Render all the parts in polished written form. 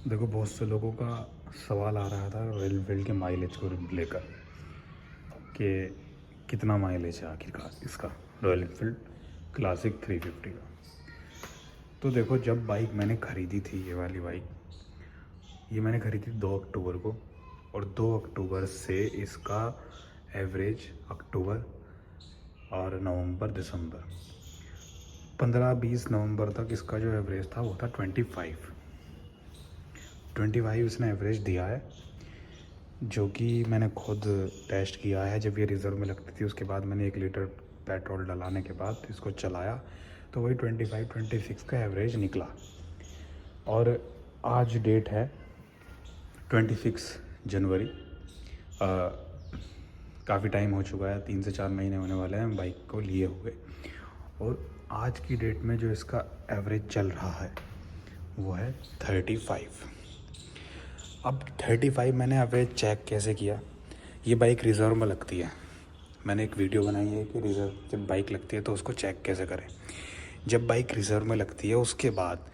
देखो, बहुत से लोगों का सवाल आ रहा था रॉयल एनफील्ड के माइलेज को लेकर कि कितना माइलेज है आखिरकार इसका, रॉयल एनफील्ड क्लासिक 350 का। तो देखो, जब बाइक मैंने ख़रीदी थी, ये वाली बाइक, ये मैंने ख़रीदी 2 अक्टूबर को, और 2 अक्टूबर से इसका एवरेज अक्टूबर और नवंबर दिसंबर 15-20 नवंबर तक इसका जो एवरेज था वो था 25 इसने एवरेज दिया है, जो कि मैंने खुद टेस्ट किया है। जब ये रिज़र्व में लगती थी उसके बाद मैंने 1 लीटर पेट्रोल डलाने के बाद इसको चलाया तो वही 25-26 का एवरेज निकला। और आज डेट है 26 जनवरी। काफ़ी टाइम हो चुका है, 3 से 4 महीने होने वाले हैं बाइक को लिए हुए, और आज की डेट में जो इसका एवरेज चल रहा है वो है 35। अब 35 मैंने एवरेज चेक कैसे किया। ये बाइक रिज़र्व में लगती है, मैंने एक वीडियो बनाई है कि रिज़र्व जब बाइक लगती है तो उसको चेक कैसे करें। जब बाइक रिज़र्व में लगती है उसके बाद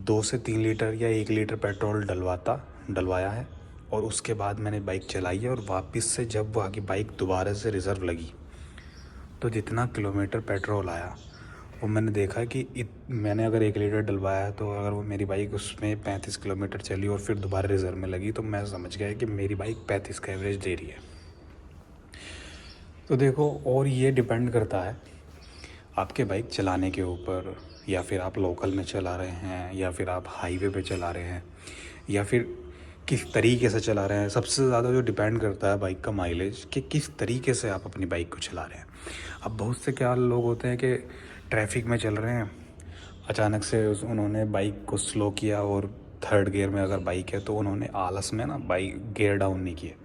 2 से 3 लीटर या 1 लीटर पेट्रोल डलवाया है, और उसके बाद मैंने बाइक चलाई है। और वापस से जब वहाँ की बाइक दोबारा से रिज़र्व लगी तो जितना किलोमीटर पेट्रोल आया वो मैंने देखा कि मैंने अगर 1 लीटर डलवाया है तो अगर वो मेरी बाइक उसमें 35 किलोमीटर चली और फिर दोबारा रिज़र्व में लगी तो मैं समझ गया कि मेरी बाइक 35 का एवरेज दे रही है। तो देखो, और ये डिपेंड करता है आपके बाइक चलाने के ऊपर, या फिर आप लोकल में चला रहे हैं या फिर आप हाईवे पे चला रहे हैं या फिर किस तरीके से चला रहे हैं। सबसे ज़्यादा जो डिपेंड करता है बाइक का माइलेज, कि किस तरीके से आप अपनी बाइक को चला रहे हैं। अब बहुत से क्या लोग होते हैं कि ट्रैफिक में चल रहे हैं, अचानक से उन्होंने बाइक को स्लो किया, और 3rd गियर में अगर बाइक है तो उन्होंने आलस में ना बाइक गियर डाउन नहीं किए।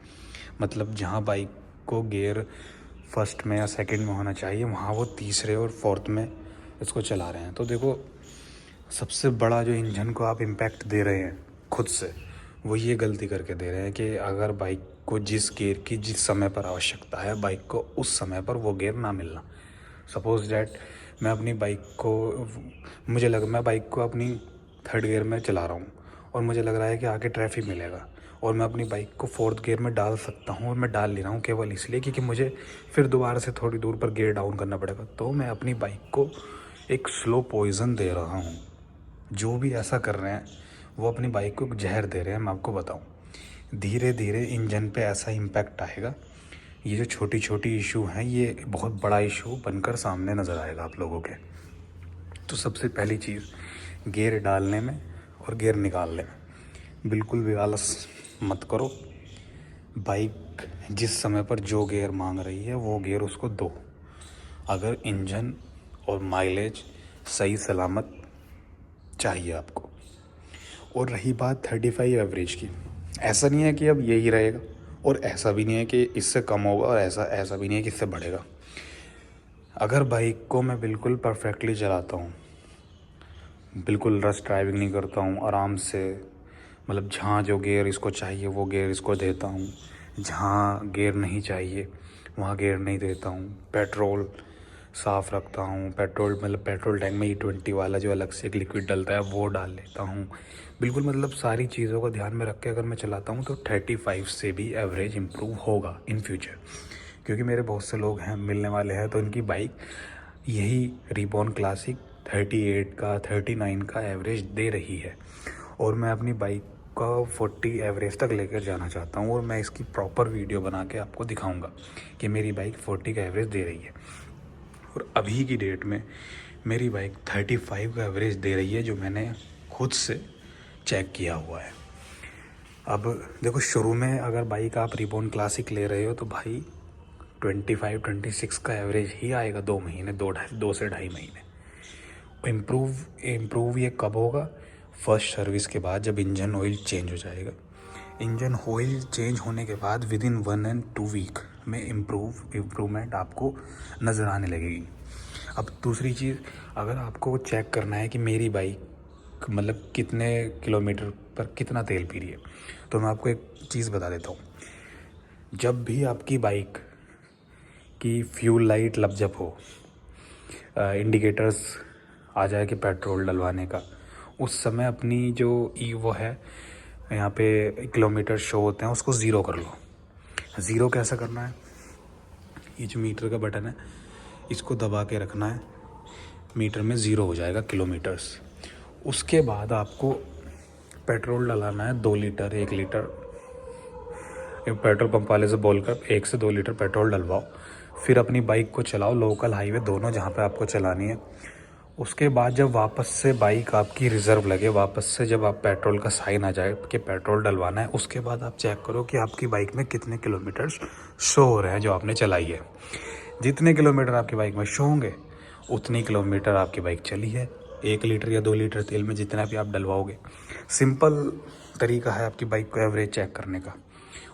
मतलब जहाँ बाइक को गियर फर्स्ट में या सेकंड में होना चाहिए वहाँ वो तीसरे और फोर्थ में इसको चला रहे हैं। तो देखो, सबसे बड़ा जो इंजन को आप इम्पैक्ट दे रहे हैं खुद से, वो ये गलती करके दे रहे हैं कि अगर बाइक को जिस गियर की जिस समय पर आवश्यकता है बाइक को उस समय पर वो गियर ना मिलना। सपोज़ डैट मैं अपनी बाइक को मैं बाइक को अपनी 3rd गियर में चला रहा हूँ और मुझे लग रहा है कि आगे ट्रैफिक मिलेगा, और मैं अपनी बाइक को 4th गियर में डाल सकता हूँ, और मैं डाल ले रहा हूँ केवल इसलिए क्योंकि मुझे फिर दोबारा से थोड़ी दूर पर गियर डाउन करना पड़ेगा, तो मैं अपनी बाइक को एक स्लो पॉइज़न दे रहा हूँ। जो भी ऐसा कर रहे हैं वो अपनी बाइक को जहर दे रहे हैं। मैं आपको बताऊँ, धीरे धीरे इंजन पे ऐसा इम्पैक्ट आएगा। ये जो छोटी छोटी इशू हैं ये बहुत बड़ा इशू बनकर सामने नज़र आएगा आप लोगों के। तो सबसे पहली चीज़, गियर डालने में और गियर निकालने में बिल्कुल भी आलस मत करो। बाइक जिस समय पर जो गियर मांग रही है वो गियर उसको दो, अगर इंजन और माइलेज सही सलामत चाहिए आपको। और रही बात 35 एवरेज की, ऐसा नहीं है कि अब यही रहेगा, और ऐसा भी नहीं है कि इससे कम होगा, और ऐसा भी नहीं है कि इससे बढ़ेगा। अगर बाइक को मैं बिल्कुल परफेक्टली चलाता हूँ, बिल्कुल रश ड्राइविंग नहीं करता हूँ, आराम से, मतलब जहाँ जो गियर इसको चाहिए वो गियर इसको देता हूँ, जहाँ गियर नहीं चाहिए वहाँ गियर नहीं देता हूँ, पेट्रोल साफ़ रखता हूँ, पेट्रोल टैंक में E20 वाला जो अलग से एक लिक्विड डलता है वो डाल लेता हूँ, बिल्कुल मतलब सारी चीज़ों को ध्यान में रख के अगर मैं चलाता हूँ तो 35 से भी एवरेज इम्प्रूव होगा इन फ्यूचर। क्योंकि मेरे बहुत से लोग हैं मिलने वाले हैं तो इनकी बाइक यही रिबॉन क्लासिक 38 का 39 का एवरेज दे रही है, और मैं अपनी बाइक का 40 एवरेज तक लेकर जाना चाहता हूँ, और मैं इसकी प्रॉपर वीडियो बना के आपको दिखाऊंगा कि मेरी बाइक 40 का एवरेज दे रही है। और अभी की डेट में मेरी बाइक 35 का एवरेज दे रही है, जो मैंने खुद से चेक किया हुआ है। अब देखो, शुरू में अगर बाइक आप रिबॉन क्लासिक ले रहे हो तो भाई 25-26 का एवरेज ही आएगा 2 महीने, 2 से ढाई महीने। इम्प्रूव ये कब होगा? फर्स्ट सर्विस के बाद, जब इंजन ऑयल चेंज हो जाएगा। इंजन ऑयल चेंज होने के बाद विदिन 1 and 2 वीक में इम्प्रूवमेंट आपको नज़र आने लगेगी। अब दूसरी चीज़, अगर आपको चेक करना है कि मेरी बाइक मतलब कितने किलोमीटर पर कितना तेल पी रही है, तो मैं आपको एक चीज़ बता देता हूँ। जब भी आपकी बाइक की फ्यूल लाइट लपजप हो, इंडिकेटर्स आ जाए कि पेट्रोल डलवाने का, उस समय अपनी जो वो है यहाँ पे किलोमीटर शो होते हैं उसको ज़ीरो कर लो। ज़ीरो कैसा करना है, ये जो मीटर का बटन है इसको दबा के रखना है, मीटर में ज़ीरो हो जाएगा किलोमीटर्स। उसके बाद आपको पेट्रोल डलाना है 2 लीटर 1 लीटर, पेट्रोल पंप वाले से बोलकर 1 से 2 लीटर पेट्रोल डलवाओ। फिर अपनी बाइक को चलाओ, लोकल हाईवे दोनों जहाँ पे आपको चलानी है। उसके बाद जब वापस से बाइक आपकी रिज़र्व लगे, वापस से जब आप पेट्रोल का साइन आ जाए कि पेट्रोल डलवाना है, उसके बाद आप चेक करो कि आपकी बाइक में कितने किलोमीटर शो हो रहे हैं जो आपने चलाई है। जितने किलोमीटर आपकी बाइक में शो होंगे उतनी किलोमीटर आपकी बाइक चली है। 1 लीटर या 2 लीटर तेल में जितना भी आप डलवाओगे। सिंपल तरीका है आपकी बाइक को एवरेज चेक करने का।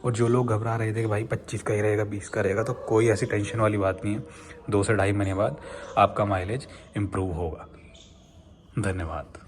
और जो लोग घबरा रहे थे कि भाई 25 का ही रहेगा 20 का रहेगा, तो कोई ऐसी टेंशन वाली बात नहीं है। 2 से ढाई महीने बाद आपका माइलेज इम्प्रूव होगा। धन्यवाद।